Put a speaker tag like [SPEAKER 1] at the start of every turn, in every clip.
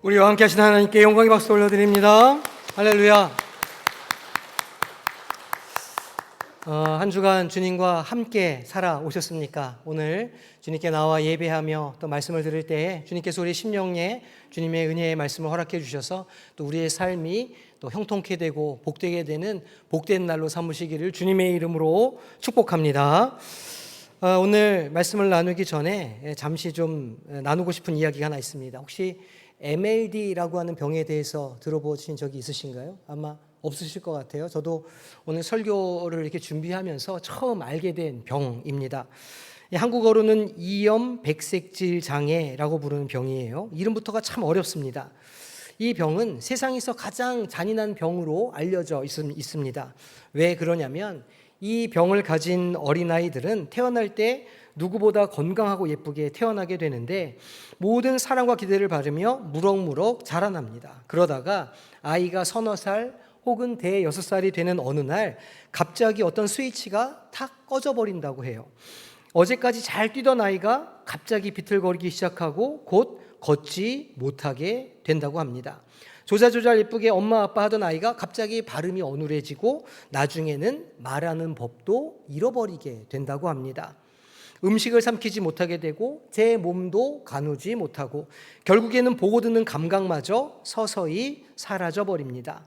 [SPEAKER 1] 우리와 함께 하신 하나님께 영광의 박수 올려드립니다. 할렐루야. 한 주간 주님과 함께 살아오셨습니까? 오늘 주님께 나와 예배하며 또 말씀을 들을 때에 주님께서 우리 심령에 주님의 은혜의 말씀을 허락해 주셔서 또 우리의 삶이 또 형통케 되고 복되게 되는 복된 날로 삼으시기를 주님의 이름으로 축복합니다. 오늘 말씀을 나누기 전에 잠시 좀 나누고 싶은 이야기가 하나 있습니다. 혹시 MLD라고 하는 병에 대해서 들어보신 적이 있으신가요? 아마 없으실 것 같아요. 저도 오늘 설교를 이렇게 준비하면서 처음 알게 된 병입니다. 한국어로는 이염백색질 장애라고 부르는 병이에요. 이름부터가 참 어렵습니다. 이 병은 세상에서 가장 잔인한 병으로 알려져 있습니다. 왜 그러냐면 이 병을 가진 어린아이들은 태어날 때 누구보다 건강하고 예쁘게 태어나게 되는데 모든 사랑과 기대를 받으며 무럭무럭 자라납니다. 그러다가 아이가 서너 살 혹은 대여섯 살이 되는 어느 날 갑자기 어떤 스위치가 탁 꺼져버린다고 해요. 어제까지 잘 뛰던 아이가 갑자기 비틀거리기 시작하고 곧 걷지 못하게 된다고 합니다. 조잘조잘 예쁘게 엄마 아빠 하던 아이가 갑자기 발음이 어눌해지고 나중에는 말하는 법도 잃어버리게 된다고 합니다. 음식을 삼키지 못하게 되고 제 몸도 가누지 못하고 결국에는 보고 듣는 감각마저 서서히 사라져버립니다.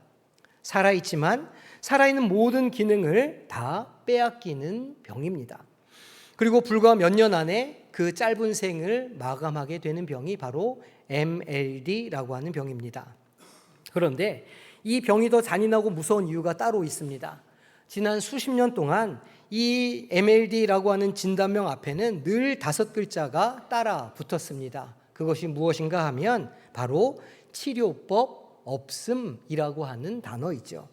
[SPEAKER 1] 살아있지만 살아있는 모든 기능을 다 빼앗기는 병입니다. 그리고 불과 몇 년 안에 그 짧은 생을 마감하게 되는 병이 바로 MLD라고 하는 병입니다. 그런데 이 병이 더 잔인하고 무서운 이유가 따로 있습니다. 지난 수십 년 동안 이 MLD라고 하는 진단명 앞에는 늘 5글자가 따라 붙었습니다. 그것이 무엇인가 하면 바로 치료법 없음이라고 하는 단어이죠.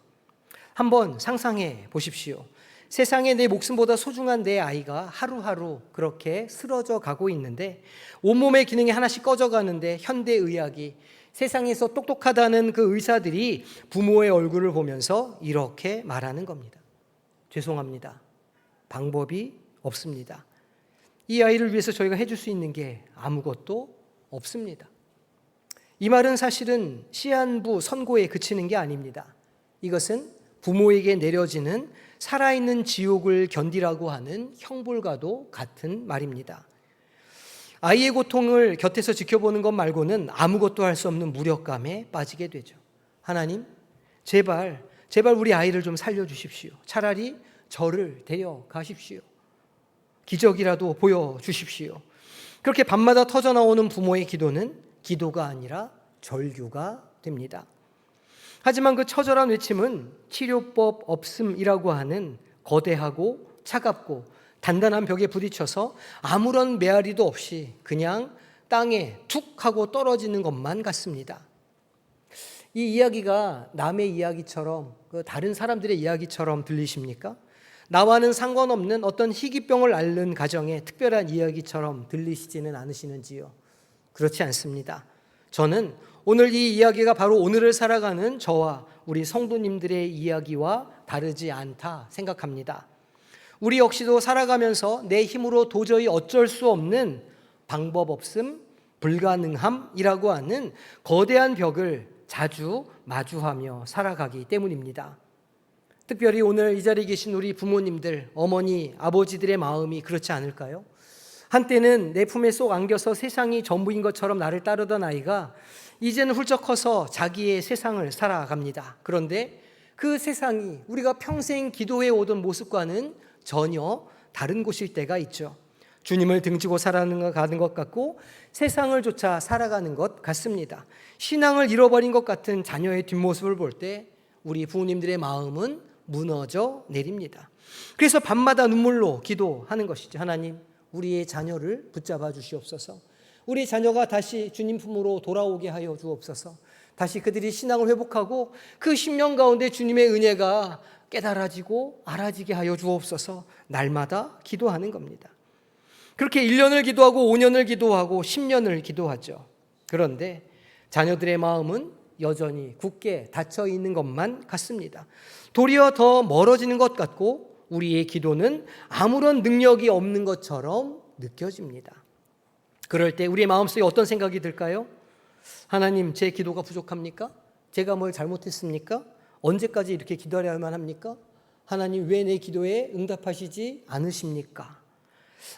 [SPEAKER 1] 한번 상상해 보십시오. 세상에 내 목숨보다 소중한 내 아이가 하루하루 그렇게 쓰러져 가고 있는데 온몸의 기능이 하나씩 꺼져가는데 현대의학이 세상에서 똑똑하다는 그 의사들이 부모의 얼굴을 보면서 이렇게 말하는 겁니다. 죄송합니다. 방법이 없습니다. 이 아이를 위해서 저희가 해줄 수 있는 게 아무것도 없습니다. 이 말은 사실은 시한부 선고에 그치는 게 아닙니다. 이것은 부모에게 내려지는 살아있는 지옥을 견디라고 하는 형벌과도 같은 말입니다. 아이의 고통을 곁에서 지켜보는 것 말고는 아무것도 할 수 없는 무력감에 빠지게 되죠. 하나님, 제발 우리 아이를 좀 살려주십시오. 차라리 저를 데려가십시오. 기적이라도 보여주십시오. 그렇게 밤마다 터져나오는 부모의 기도는 기도가 아니라 절규가 됩니다. 하지만 그 처절한 외침은 치료법 없음이라고 하는 거대하고 차갑고 단단한 벽에 부딪혀서 아무런 메아리도 없이 그냥 땅에 툭 하고 떨어지는 것만 같습니다. 이 이야기가 남의 이야기처럼 다른 사람들의 이야기처럼 들리십니까? 나와는 상관없는 어떤 희귀병을 앓는 가정의 특별한 이야기처럼 들리시지는 않으시는지요? 그렇지 않습니다. 저는 오늘 이 이야기가 바로 오늘을 살아가는 저와 우리 성도님들의 이야기와 다르지 않다 생각합니다. 우리 역시도 살아가면서 내 힘으로 도저히 어쩔 수 없는 방법 없음, 불가능함이라고 하는 거대한 벽을 자주 마주하며 살아가기 때문입니다. 특별히 오늘 이 자리에 계신 우리 부모님들, 어머니, 아버지들의 마음이 그렇지 않을까요? 한때는 내 품에 쏙 안겨서 세상이 전부인 것처럼 나를 따르던 아이가 이제는 훌쩍 커서 자기의 세상을 살아갑니다. 그런데 그 세상이 우리가 평생 기도해 오던 모습과는 전혀 다른 곳일 때가 있죠. 주님을 등지고 살아가는 것 같고 세상을 쫓아 살아가는 것 같습니다. 신앙을 잃어버린 것 같은 자녀의 뒷모습을 볼 때 우리 부모님들의 마음은 무너져 내립니다. 그래서 밤마다 눈물로 기도하는 것이죠. 하나님, 우리의 자녀를 붙잡아 주시옵소서. 우리 자녀가 다시 주님 품으로 돌아오게 하여 주옵소서. 다시 그들이 신앙을 회복하고 그 10년 가운데 주님의 은혜가 깨달아지고 알아지게 하여 주옵소서. 날마다 기도하는 겁니다. 그렇게 1년을 기도하고 5년을 기도하고 10년을 기도하죠. 그런데 자녀들의 마음은 여전히 굳게 닫혀 있는 것만 같습니다. 도리어 더 멀어지는 것 같고 우리의 기도는 아무런 능력이 없는 것처럼 느껴집니다. 그럴 때 우리의 마음속에 어떤 생각이 들까요? 하나님, 제 기도가 부족합니까? 제가 뭘 잘못했습니까? 언제까지 이렇게 기도해야만 합니까? 하나님, 왜 내 기도에 응답하시지 않으십니까?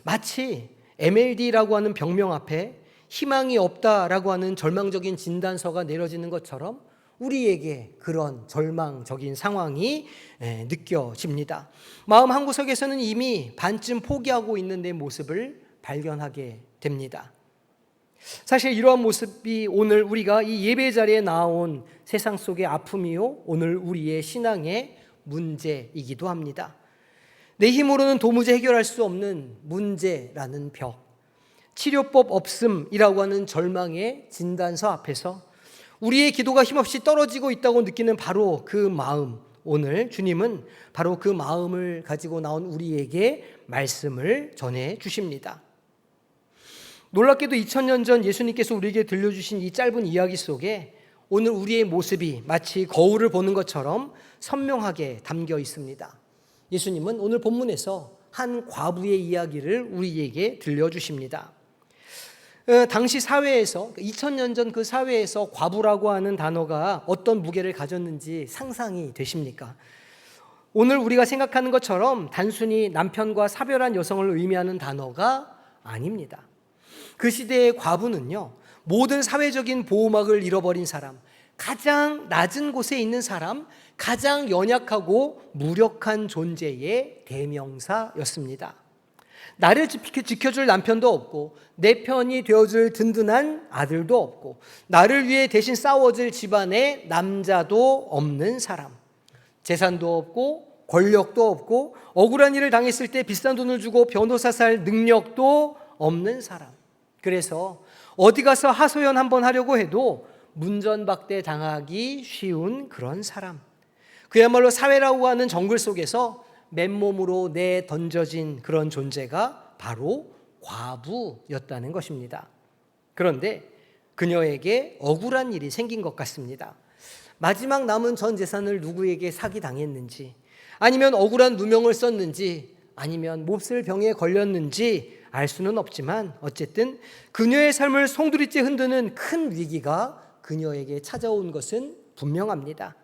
[SPEAKER 1] 마치 MLD라고 하는 병명 앞에 희망이 없다라고 하는 절망적인 진단서가 내려지는 것처럼 우리에게 그런 절망적인 상황이 느껴집니다. 마음 한구석에서는 이미 반쯤 포기하고 있는 내 모습을 발견하게 됩니다. 사실 이러한 모습이 오늘 우리가 이 예배 자리에 나온 세상 속의 아픔이요, 오늘 우리의 신앙의 문제이기도 합니다. 내 힘으로는 도무지 해결할 수 없는 문제라는 벽, 치료법 없음이라고 하는 절망의 진단서 앞에서 우리의 기도가 힘없이 떨어지고 있다고 느끼는 바로 그 마음, 오늘 주님은 바로 그 마음을 가지고 나온 우리에게 말씀을 전해 주십니다. 놀랍게도 2000년 전 예수님께서 우리에게 들려주신 이 짧은 이야기 속에 오늘 우리의 모습이 마치 거울을 보는 것처럼 선명하게 담겨 있습니다. 예수님은 오늘 본문에서 한 과부의 이야기를 우리에게 들려주십니다. 당시 사회에서, 2000년 전 그 사회에서 과부라고 하는 단어가 어떤 무게를 가졌는지 상상이 되십니까? 오늘 우리가 생각하는 것처럼 단순히 남편과 사별한 여성을 의미하는 단어가 아닙니다. 그 시대의 과부는요, 모든 사회적인 보호막을 잃어버린 사람, 가장 낮은 곳에 있는 사람, 가장 연약하고 무력한 존재의 대명사였습니다. 나를 지켜줄 남편도 없고 내 편이 되어줄 든든한 아들도 없고 나를 위해 대신 싸워줄 집안에 남자도 없는 사람, 재산도 없고 권력도 없고 억울한 일을 당했을 때 비싼 돈을 주고 변호사 살 능력도 없는 사람, 그래서 어디 가서 하소연 한번 하려고 해도 문전박대 당하기 쉬운 그런 사람, 그야말로 사회라고 하는 정글 속에서 맨몸으로 내던져진 그런 존재가 바로 과부였다는 것입니다. 그런데 그녀에게 억울한 일이 생긴 것 같습니다. 마지막 남은 전 재산을 누구에게 사기당했는지, 아니면 억울한 누명을 썼는지, 아니면 몹쓸 병에 걸렸는지 알 수는 없지만 어쨌든 그녀의 삶을 송두리째 흔드는 큰 위기가 그녀에게 찾아온 것은 분명합니다.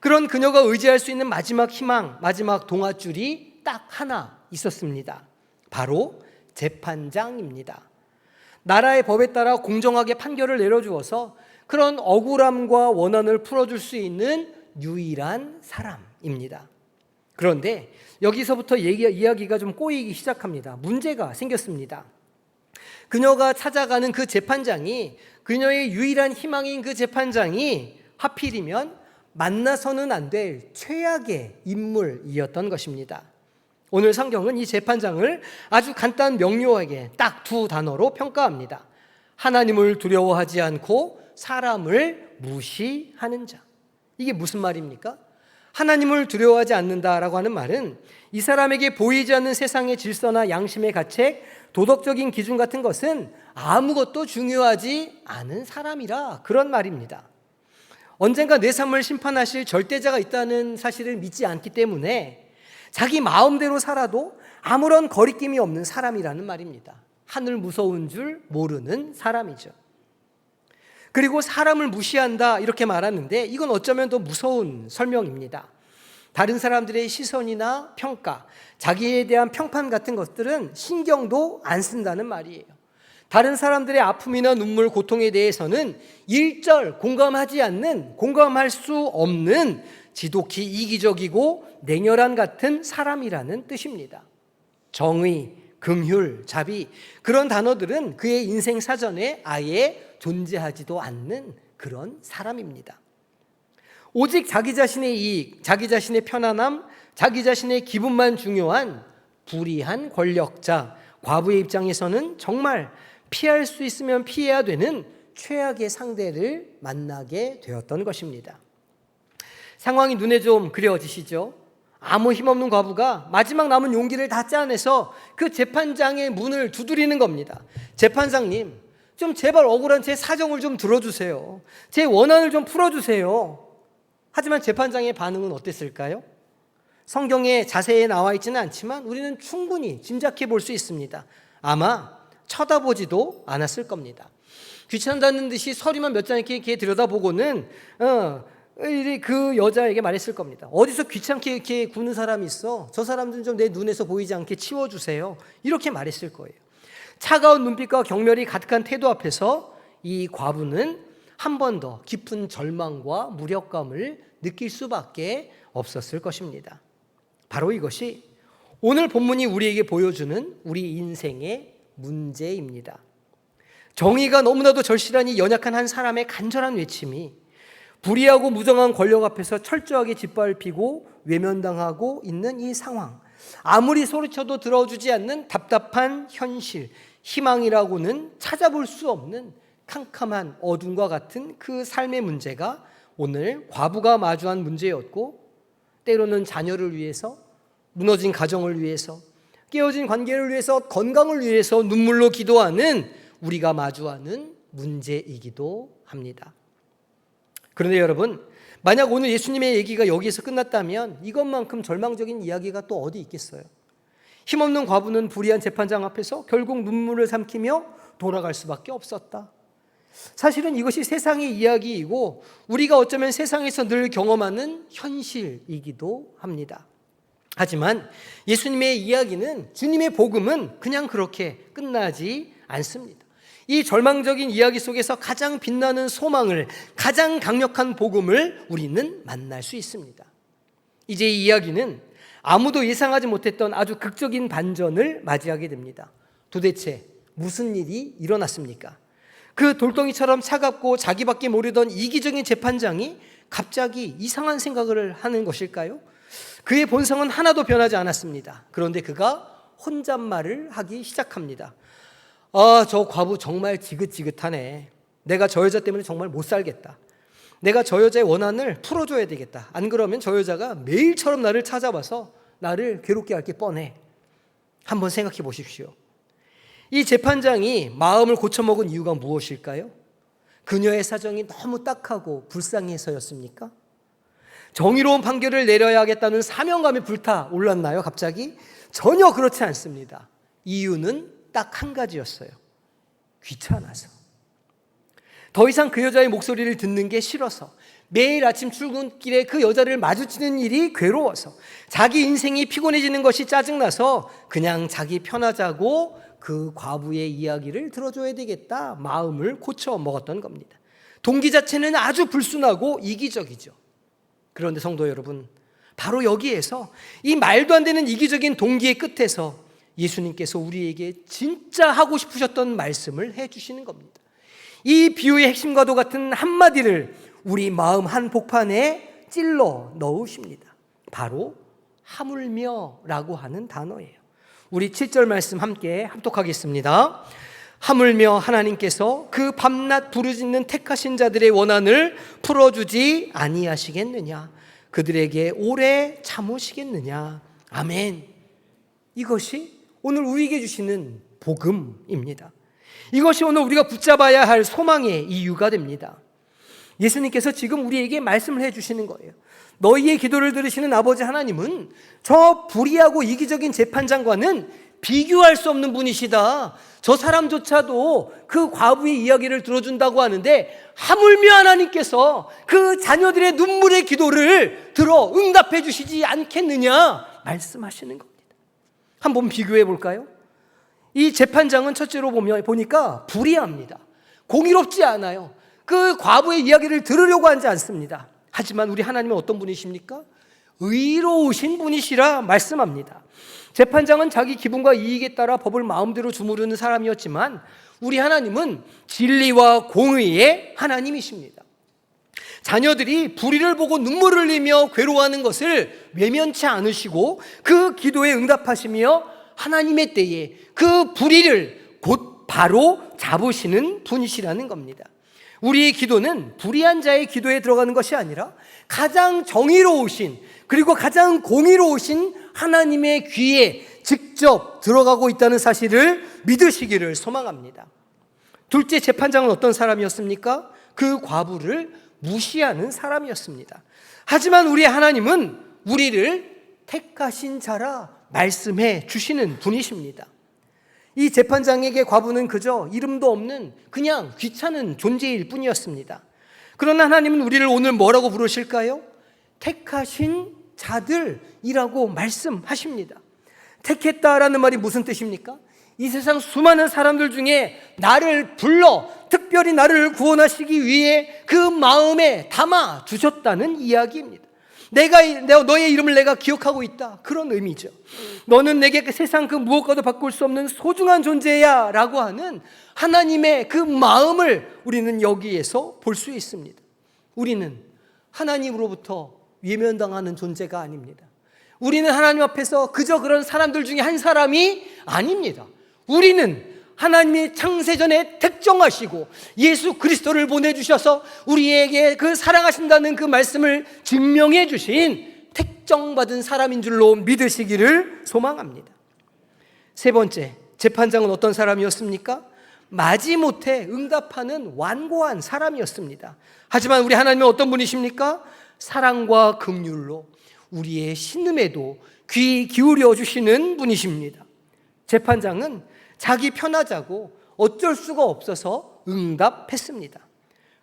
[SPEAKER 1] 그런 그녀가 의지할 수 있는 마지막 희망, 마지막 동아줄이 딱 하나 있었습니다. 바로 재판장입니다. 나라의 법에 따라 공정하게 판결을 내려주어서 그런 억울함과 원한을 풀어줄 수 있는 유일한 사람입니다. 그런데 여기서부터 이야기가 좀 꼬이기 시작합니다. 문제가 생겼습니다. 그녀가 찾아가는 그 재판장이, 그녀의 유일한 희망인 그 재판장이 하필이면 만나서는 안 될 최악의 인물이었던 것입니다. 오늘 성경은 이 재판장을 아주 간단 명료하게 딱 두 단어로 평가합니다. 하나님을 두려워하지 않고 사람을 무시하는 자. 이게 무슨 말입니까? 하나님을 두려워하지 않는다라고 하는 말은 이 사람에게 보이지 않는 세상의 질서나 양심의 가책, 도덕적인 기준 같은 것은 아무것도 중요하지 않은 사람이라, 그런 말입니다. 언젠가 내 삶을 심판하실 절대자가 있다는 사실을 믿지 않기 때문에 자기 마음대로 살아도 아무런 거리낌이 없는 사람이라는 말입니다. 하늘 무서운 줄 모르는 사람이죠. 그리고 사람을 무시한다 이렇게 말하는데 이건 어쩌면 더 무서운 설명입니다. 다른 사람들의 시선이나 평가, 자기에 대한 평판 같은 것들은 신경도 안 쓴다는 말이에요. 다른 사람들의 아픔이나 눈물, 고통에 대해서는 일절 공감하지 않는, 공감할 수 없는 지독히 이기적이고 냉혈한 같은 사람이라는 뜻입니다. 정의, 긍휼, 자비, 그런 단어들은 그의 인생 사전에 아예 존재하지도 않는 그런 사람입니다. 오직 자기 자신의 이익, 자기 자신의 편안함, 자기 자신의 기분만 중요한 불의한 권력자, 과부의 입장에서는 정말 피할 수 있으면 피해야 되는 최악의 상대를 만나게 되었던 것입니다. 상황이 눈에 좀 그려지시죠? 아무 힘없는 과부가 마지막 남은 용기를 다 짜내서 그 재판장의 문을 두드리는 겁니다. 재판장님, 좀 제발 억울한 제 사정을 좀 들어주세요. 제 원한을 좀 풀어주세요. 하지만 재판장의 반응은 어땠을까요? 성경에 자세히 나와 있지는 않지만 우리는 충분히 짐작해 볼 수 있습니다. 아마 쳐다보지도 않았을 겁니다. 귀찮다는 듯이 서류만 몇 장 이렇게 들여다보고는 그 여자에게 말했을 겁니다. 어디서 귀찮게 이렇게 구는 사람이 있어? 저 사람들은 좀 내 눈에서 보이지 않게 치워주세요. 이렇게 말했을 거예요. 차가운 눈빛과 경멸이 가득한 태도 앞에서 이 과부는 한 번 더 깊은 절망과 무력감을 느낄 수밖에 없었을 것입니다. 바로 이것이 오늘 본문이 우리에게 보여주는 우리 인생의 문제입니다. 정의가 너무나도 절실하니 연약한 한 사람의 간절한 외침이 불의하고 무정한 권력 앞에서 철저하게 짓밟히고 외면당하고 있는 이 상황, 아무리 소리쳐도 들어주지 않는 답답한 현실, 희망이라고는 찾아볼 수 없는 캄캄한 어둠과 같은 그 삶의 문제가 오늘 과부가 마주한 문제였고, 때로는 자녀를 위해서, 무너진 가정을 위해서, 깨어진 관계를 위해서, 건강을 위해서 눈물로 기도하는 우리가 마주하는 문제이기도 합니다. 그런데 여러분, 만약 오늘 예수님의 얘기가 여기에서 끝났다면 이것만큼 절망적인 이야기가 또 어디 있겠어요? 힘없는 과부는 불의한 재판장 앞에서 결국 눈물을 삼키며 돌아갈 수밖에 없었다. 사실은 이것이 세상의 이야기이고 우리가 어쩌면 세상에서 늘 경험하는 현실이기도 합니다. 하지만 예수님의 이야기는, 주님의 복음은 그냥 그렇게 끝나지 않습니다. 이 절망적인 이야기 속에서 가장 빛나는 소망을, 가장 강력한 복음을 우리는 만날 수 있습니다. 이제 이 이야기는 아무도 예상하지 못했던 아주 극적인 반전을 맞이하게 됩니다. 도대체 무슨 일이 일어났습니까? 그 돌덩이처럼 차갑고 자기밖에 모르던 이기적인 재판장이 갑자기 이상한 생각을 하는 것일까요? 그의 본성은 하나도 변하지 않았습니다. 그런데 그가 혼잣말을 하기 시작합니다. 저 과부 정말 지긋지긋하네. 내가 저 여자 때문에 정말 못 살겠다. 내가 저 여자의 원한을 풀어줘야 되겠다. 안 그러면 저 여자가 매일처럼 나를 찾아와서 나를 괴롭게 할 게 뻔해. 한번 생각해 보십시오. 이 재판장이 마음을 고쳐먹은 이유가 무엇일까요? 그녀의 사정이 너무 딱하고 불쌍해서였습니까? 정의로운 판결을 내려야 하겠다는 사명감이 불타올랐나요, 갑자기? 전혀 그렇지 않습니다. 이유는 딱 한 가지였어요. 귀찮아서. 더 이상 그 여자의 목소리를 듣는 게 싫어서, 매일 아침 출근길에 그 여자를 마주치는 일이 괴로워서, 자기 인생이 피곤해지는 것이 짜증나서 그냥 자기 편하자고 그 과부의 이야기를 들어줘야 되겠다 마음을 고쳐 먹었던 겁니다. 동기 자체는 아주 불순하고 이기적이죠. 그런데 성도 여러분, 바로 여기에서 이 말도 안 되는 이기적인 동기의 끝에서 예수님께서 우리에게 진짜 하고 싶으셨던 말씀을 해주시는 겁니다. 이 비유의 핵심과도 같은 한마디를 우리 마음 한복판에 찔러 넣으십니다. 바로 하물며라고 하는 단어예요. 우리 7절 말씀 함께 합독하겠습니다. 하물며 하나님께서 그 밤낮 부르짖는 택하신 자들의 원한을 풀어주지 아니하시겠느냐? 그들에게 오래 참으시겠느냐? 아멘. 이것이 오늘 우리에게 주시는 복음입니다. 이것이 오늘 우리가 붙잡아야 할 소망의 이유가 됩니다. 예수님께서 지금 우리에게 말씀을 해주시는 거예요. 너희의 기도를 들으시는 아버지 하나님은 저 불의하고 이기적인 재판장과는 비교할 수 없는 분이시다. 저 사람조차도 그 과부의 이야기를 들어준다고 하는데 하물며 하나님께서 그 자녀들의 눈물의 기도를 들어 응답해 주시지 않겠느냐 말씀하시는 겁니다. 한번 비교해 볼까요? 이 재판장은 첫째로 보니까 불의합니다. 공의롭지 않아요. 그 과부의 이야기를 들으려고 하지 않습니다. 하지만 우리 하나님은 어떤 분이십니까? 의로우신 분이시라 말씀합니다. 재판장은 자기 기분과 이익에 따라 법을 마음대로 주무르는 사람이었지만 우리 하나님은 진리와 공의의 하나님이십니다. 자녀들이 불의를 보고 눈물을 흘리며 괴로워하는 것을 외면치 않으시고 그 기도에 응답하시며 하나님의 때에 그 불의를 곧 바로 잡으시는 분이시라는 겁니다. 우리의 기도는 불의한 자의 기도에 들어가는 것이 아니라 가장 정의로우신 그리고 가장 공의로우신 하나님의 귀에 직접 들어가고 있다는 사실을 믿으시기를 소망합니다. 둘째, 재판장은 어떤 사람이었습니까? 그 과부를 무시하는 사람이었습니다. 하지만 우리 하나님은 우리를 택하신 자라 말씀해 주시는 분이십니다. 이 재판장에게 과부는 그저 이름도 없는 그냥 귀찮은 존재일 뿐이었습니다. 그러나 하나님은 우리를 오늘 뭐라고 부르실까요? 택하신 자들이라고 말씀하십니다. 택했다라는 말이 무슨 뜻입니까? 이 세상 수많은 사람들 중에 나를 불러 특별히 나를 구원하시기 위해 그 마음에 담아 주셨다는 이야기입니다. 너의 이름을 내가 기억하고 있다, 그런 의미죠. 너는 내게 그 세상 그 무엇과도 바꿀 수 없는 소중한 존재야 라고 하는 하나님의 그 마음을 우리는 여기에서 볼 수 있습니다. 우리는 하나님으로부터 외면당하는 존재가 아닙니다. 우리는 하나님 앞에서 그저 그런 사람들 중에 한 사람이 아닙니다. 우리는 하나님이 창세전에 택정하시고 예수 그리스도를 보내주셔서 우리에게 그 사랑하신다는 그 말씀을 증명해 주신 택정받은 사람인 줄로 믿으시기를 소망합니다. 세 번째, 재판장은 어떤 사람이었습니까? 마지못해 응답하는 완고한 사람이었습니다. 하지만 우리 하나님은 어떤 분이십니까? 사랑과 긍휼로 우리의 신음에도 귀 기울여 주시는 분이십니다. 재판장은 자기 편하자고 어쩔 수가 없어서 응답했습니다.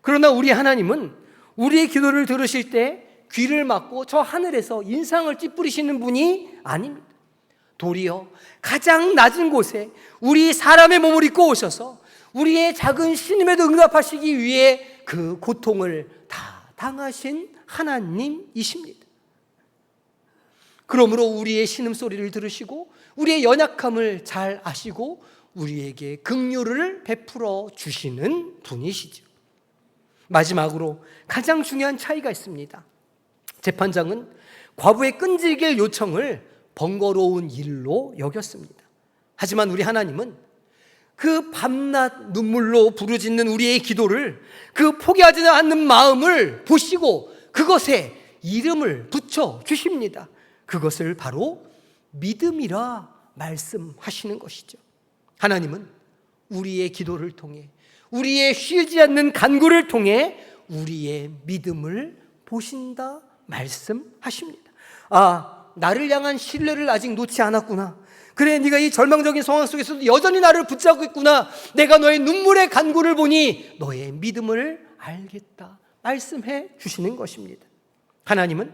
[SPEAKER 1] 그러나 우리 하나님은 우리의 기도를 들으실 때 귀를 막고 저 하늘에서 인상을 찌푸리시는 분이 아닙니다. 도리어 가장 낮은 곳에 우리 사람의 몸을 입고 오셔서 우리의 작은 신음에도 응답하시기 위해 그 고통을 다 당하신 하나님이십니다. 그러므로 우리의 신음소리를 들으시고 우리의 연약함을 잘 아시고 우리에게 긍휼을 베풀어 주시는 분이시죠. 마지막으로 가장 중요한 차이가 있습니다. 재판장은 과부의 끈질길 요청을 번거로운 일로 여겼습니다. 하지만 우리 하나님은 그 밤낮 눈물로 부르짖는 우리의 기도를, 그 포기하지 않는 마음을 보시고 그것에 이름을 붙여 주십니다. 그것을 바로 믿음이라 말씀하시는 것이죠. 하나님은 우리의 기도를 통해, 우리의 쉬지 않는 간구를 통해 우리의 믿음을 보신다 말씀하십니다. 아, 나를 향한 신뢰를 아직 놓지 않았구나. 그래, 네가 이 절망적인 상황 속에서도 여전히 나를 붙잡고 있구나. 내가 너의 눈물의 간구를 보니 너의 믿음을 알겠다 말씀해 주시는 것입니다. 하나님은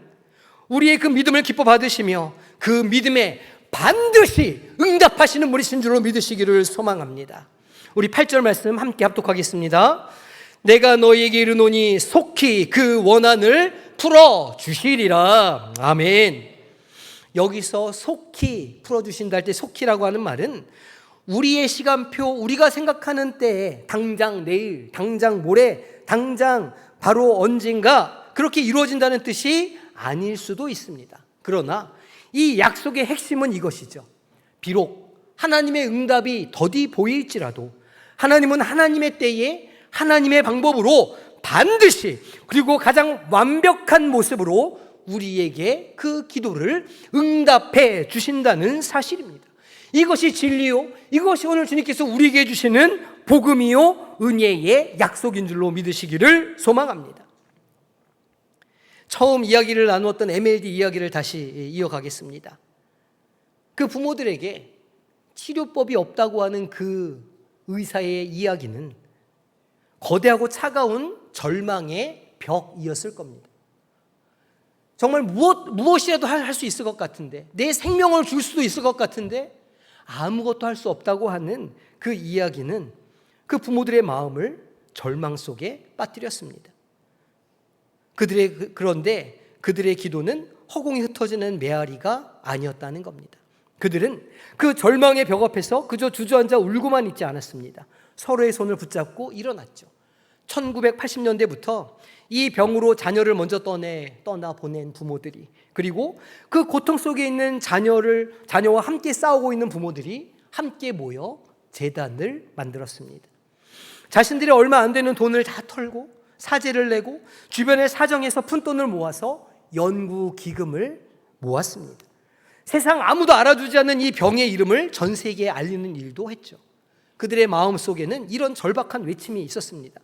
[SPEAKER 1] 우리의 그 믿음을 기뻐 받으시며 그 믿음에 반드시 응답하시는 분이신 줄로 믿으시기를 소망합니다. 우리 8절 말씀 함께 합독하겠습니다. 내가 너희에게 이르노니 속히 그 원한을 풀어주시리라. 아멘. 여기서 속히 풀어주신다 할 때 속히라고 하는 말은 우리의 시간표, 우리가 생각하는 때에 당장 내일, 당장 모레, 당장 바로 언젠가 그렇게 이루어진다는 뜻이 아닐 수도 있습니다. 그러나 이 약속의 핵심은 이것이죠. 비록 하나님의 응답이 더디 보일지라도 하나님은 하나님의 때에 하나님의 방법으로 반드시, 그리고 가장 완벽한 모습으로 우리에게 그 기도를 응답해 주신다는 사실입니다. 이것이 진리요, 이것이 오늘 주님께서 우리에게 주시는 복음이요 은혜의 약속인 줄로 믿으시기를 소망합니다. 처음 이야기를 나누었던 MLD 이야기를 다시 이어가겠습니다. 그 부모들에게 치료법이 없다고 하는 그 의사의 이야기는 거대하고 차가운 절망의 벽이었을 겁니다. 정말 무엇이라도 할 수 있을 것 같은데, 내 생명을 줄 수도 있을 것 같은데 아무것도 할 수 없다고 하는 그 이야기는 그 부모들의 마음을 절망 속에 빠뜨렸습니다. 그런데 그들의 기도는 허공에 흩어지는 메아리가 아니었다는 겁니다. 그들은 그 절망의 벽 앞에서 그저 주저앉아 울고만 있지 않았습니다. 서로의 손을 붙잡고 일어났죠. 1980년대부터 이 병으로 자녀를 먼저 떠나 보낸 부모들이, 그리고 그 고통 속에 있는 자녀와 함께 싸우고 있는 부모들이 함께 모여 재단을 만들었습니다. 자신들이 얼마 안 되는 돈을 다 털고 사재를 내고 주변의 사정에서 푼돈을 모아서 연구 기금을 모았습니다. 세상 아무도 알아주지 않는 이 병의 이름을 전 세계에 알리는 일도 했죠. 그들의 마음 속에는 이런 절박한 외침이 있었습니다.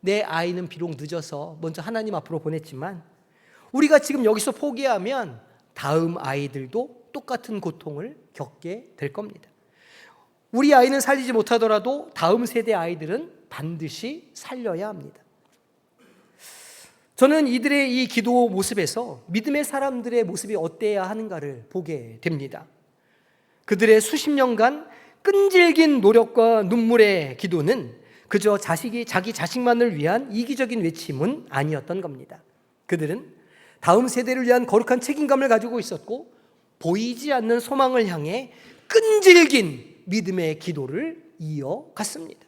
[SPEAKER 1] 내 아이는 비록 늦어서 먼저 하나님 앞으로 보냈지만 우리가 지금 여기서 포기하면 다음 아이들도 똑같은 고통을 겪게 될 겁니다. 우리 아이는 살리지 못하더라도 다음 세대 아이들은 반드시 살려야 합니다. 저는 이들의 이 기도 모습에서 믿음의 사람들의 모습이 어때야 하는가를 보게 됩니다. 그들의 수십 년간 끈질긴 노력과 눈물의 기도는 그저 자기 자식만을 위한 이기적인 외침은 아니었던 겁니다. 그들은 다음 세대를 위한 거룩한 책임감을 가지고 있었고 보이지 않는 소망을 향해 끈질긴 믿음의 기도를 이어갔습니다.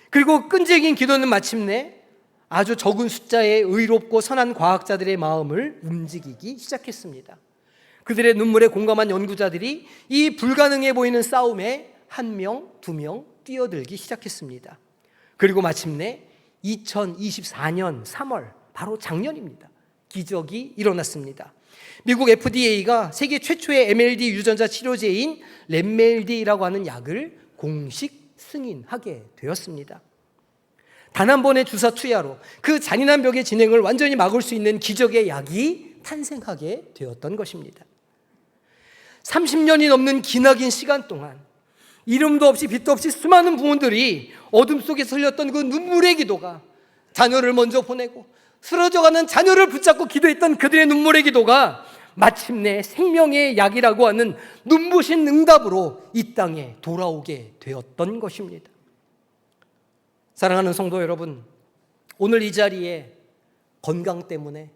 [SPEAKER 1] 그리고 끈질긴 기도는 마침내 아주 적은 숫자의 의롭고 선한 과학자들의 마음을 움직이기 시작했습니다. 그들의 눈물에 공감한 연구자들이 이 불가능해 보이는 싸움에 1명, 2명 뛰어들기 시작했습니다. 그리고 마침내 2024년 3월, 바로 작년입니다. 기적이 일어났습니다. 미국 FDA가 세계 최초의 MLD 유전자 치료제인 램멜디라고 하는 약을 공식 승인하게 되었습니다. 단 한 번의 주사 투여로 그 잔인한 병의 진행을 완전히 막을 수 있는 기적의 약이 탄생하게 되었던 것입니다. 30년이 넘는 기나긴 시간 동안 이름도 없이 빛도 없이 수많은 부모들이 어둠 속에서 흘렸던 그 눈물의 기도가, 자녀를 먼저 보내고 쓰러져가는 자녀를 붙잡고 기도했던 그들의 눈물의 기도가 마침내 생명의 약이라고 하는 눈부신 응답으로 이 땅에 돌아오게 되었던 것입니다. 사랑하는 성도 여러분, 오늘 이 자리에 건강 때문에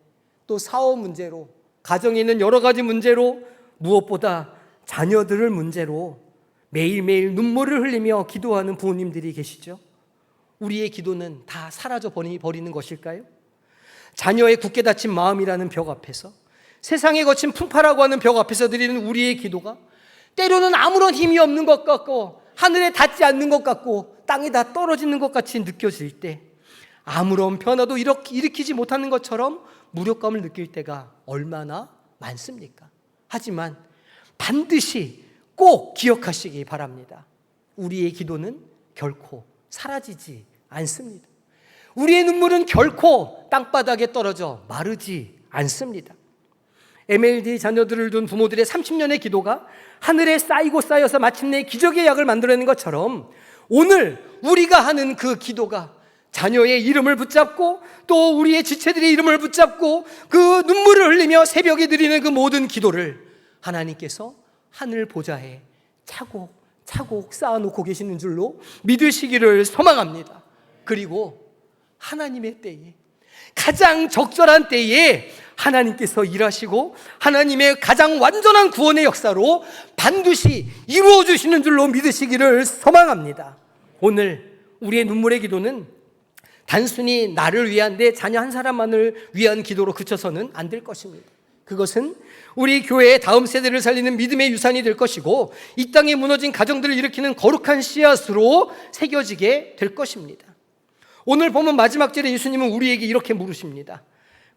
[SPEAKER 1] 또 사업 문제로, 가정에 있는 여러 가지 문제로, 무엇보다 자녀들을 문제로 매일매일 눈물을 흘리며 기도하는 부모님들이 계시죠? 우리의 기도는 다 사라져 버리는 것일까요? 자녀의 굳게 닫힌 마음이라는 벽 앞에서, 세상에 거친 풍파라고 하는 벽 앞에서 드리는 우리의 기도가 때로는 아무런 힘이 없는 것 같고 하늘에 닿지 않는 것 같고 땅에 다 떨어지는 것 같이 느껴질 때, 아무런 변화도 일으키지 못하는 것처럼 무력감을 느낄 때가 얼마나 많습니까? 하지만 반드시 꼭 기억하시기 바랍니다. 우리의 기도는 결코 사라지지 않습니다. 우리의 눈물은 결코 땅바닥에 떨어져 마르지 않습니다. MLD 자녀들을 둔 부모들의 30년의 기도가 하늘에 쌓이고 쌓여서 마침내 기적의 약을 만들어내는 것처럼 오늘 우리가 하는 그 기도가 자녀의 이름을 붙잡고 또 우리의 지체들의 이름을 붙잡고 그 눈물을 흘리며 새벽에 드리는 그 모든 기도를 하나님께서 하늘 보좌에 차곡차곡 쌓아놓고 계시는 줄로 믿으시기를 소망합니다. 그리고 하나님의 때에, 가장 적절한 때에 하나님께서 일하시고 하나님의 가장 완전한 구원의 역사로 반드시 이루어 주시는 줄로 믿으시기를 소망합니다. 오늘 우리의 눈물의 기도는 단순히 나를 위한, 내 자녀 한 사람만을 위한 기도로 그쳐서는 안 될 것입니다. 그것은 우리 교회의 다음 세대를 살리는 믿음의 유산이 될 것이고 이 땅에 무너진 가정들을 일으키는 거룩한 씨앗으로 새겨지게 될 것입니다. 오늘 보면 마지막 절에 예수님은 우리에게 이렇게 물으십니다.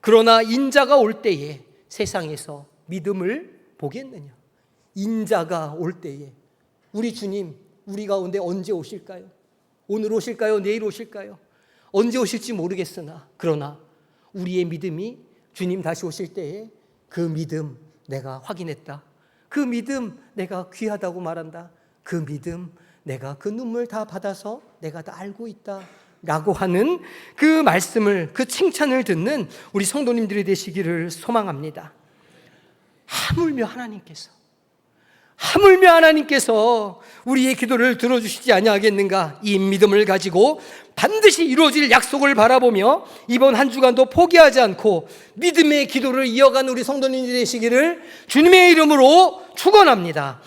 [SPEAKER 1] 그러나 인자가 올 때에 세상에서 믿음을 보겠느냐? 인자가 올 때에 우리 주님 우리 가운데 언제 오실까요? 오늘 오실까요? 내일 오실까요? 언제 오실지 모르겠으나 그러나 우리의 믿음이 주님 다시 오실 때에 그 믿음 내가 확인했다. 그 믿음 내가 귀하다고 말한다. 그 믿음 내가 그 눈물 다 받아서 내가 다 알고 있다 라고 하는 그 말씀을, 그 칭찬을 듣는 우리 성도님들이 되시기를 소망합니다. 하물며 하나님께서 우리의 기도를 들어주시지 아니하겠는가? 이 믿음을 가지고 반드시 이루어질 약속을 바라보며 이번 한 주간도 포기하지 않고 믿음의 기도를 이어가는 우리 성도님들이 되시기를 주님의 이름으로 축원합니다.